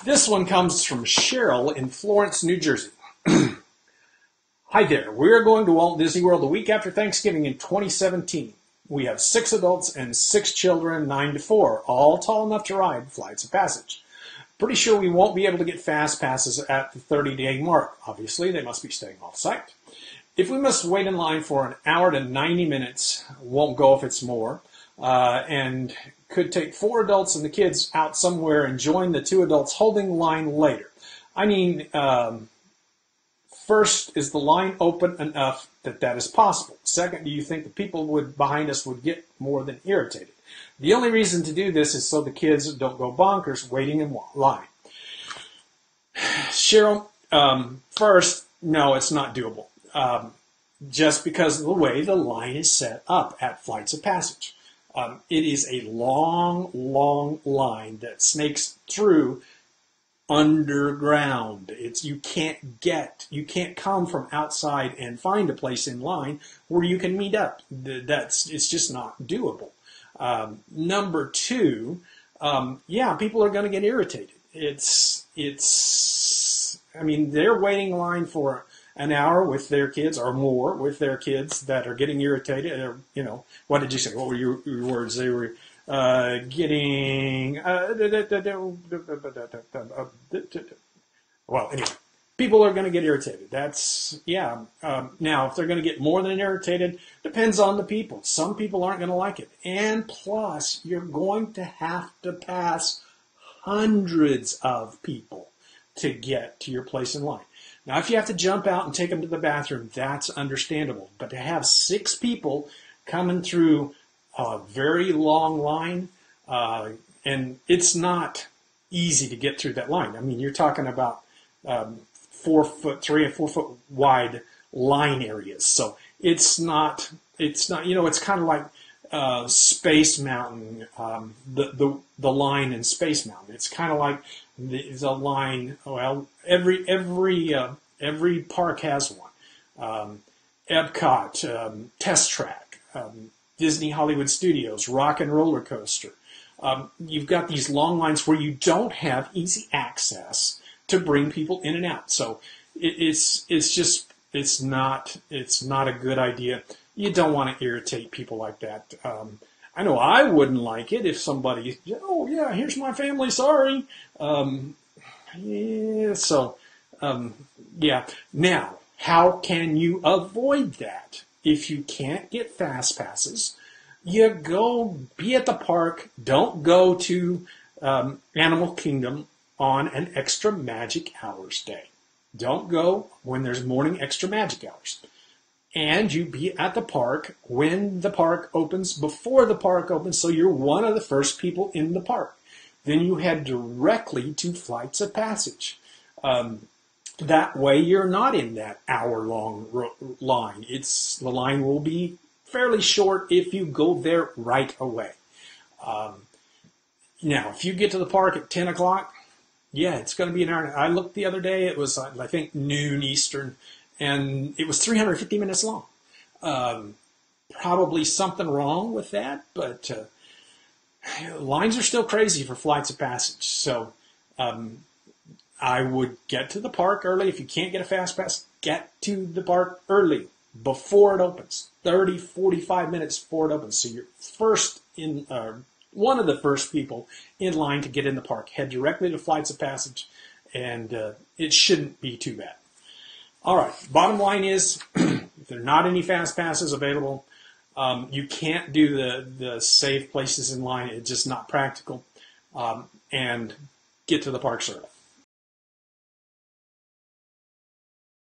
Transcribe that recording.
This one comes from Cheryl in Florence, New Jersey. Hi there. We're going to Walt Disney World the week after Thanksgiving in 2017. We have 6 adults and 6 children, 9 to 4, all tall enough to ride Flights of Passage. Pretty sure we won't be able to get fast passes at the 30-day mark. Obviously, they must be staying off-site. If we must wait in line for an hour to 90 minutes, won't go if it's more, and could take 4 adults and the kids out somewhere and join the 2 adults holding line later. I mean, first, is the line open enough that is possible? Second, do you think the people behind us would get more than irritated? The only reason to do this is so the kids don't go bonkers waiting in line. Cheryl, first, no, it's not doable. Just because of the way the line is set up at Flights of Passage. It is a long, long line that snakes through underground. You can't come from outside and find a place in line where you can meet up. It's just not doable. Number 2, yeah, people are going to get irritated. I mean, they're waiting in line for an hour with their kids or more with their kids that are getting irritated. Or, what did you say? What were your words? They were getting... well, anyway, people are going to get irritated. That's, yeah. Now, if they're going to get more than irritated, depends on the people. Some people aren't going to like it. And plus, you're going to have to pass hundreds of people to get to your place in line. Now, if you have to jump out and take them to the bathroom, that's understandable. But to have 6 people coming through a very long line, and it's not easy to get through that line. I mean, you're talking about 3 or 4 foot wide line areas. So it's not, it's kind of like Space Mountain, the line in Space Mountain. It's kind of like the line. Well, every park has one. Epcot, Test Track, Disney Hollywood Studios, Rock and Roller Coaster. You've got these long lines where you don't have easy access to bring people in and out. So it's not a good idea. You don't want to irritate people like that. I know I wouldn't like it if somebody, oh yeah, here's my family, sorry. Yeah. Now, how can you avoid that? If you can't get fast passes, you go be at the park. Don't go to Animal Kingdom on an extra magic hours day. Don't go when there's morning extra magic hours. And you be at the park when the park opens, before the park opens, so you're one of the first people in the park. Then you head directly to Flights of Passage. That way you're not in that hour-long line. The line will be fairly short if you go there right away. Now, if you get to the park at 10 o'clock, yeah, it's going to be an hour. I looked the other day, it was, I think, noon Eastern, and it was 350 minutes long. Probably something wrong with that, but lines are still crazy for Flights of Passage. So I would get to the park early. If you can't get a fast pass, get to the park early, before it opens, 30, 45 minutes before it opens. So you're one of the first people in line to get in the park. Head directly to Flights of Passage, and it shouldn't be too bad. All right, bottom line is, if there are not any fast passes available, you can't do the safe places in line. It's just not practical. And get to the parks early.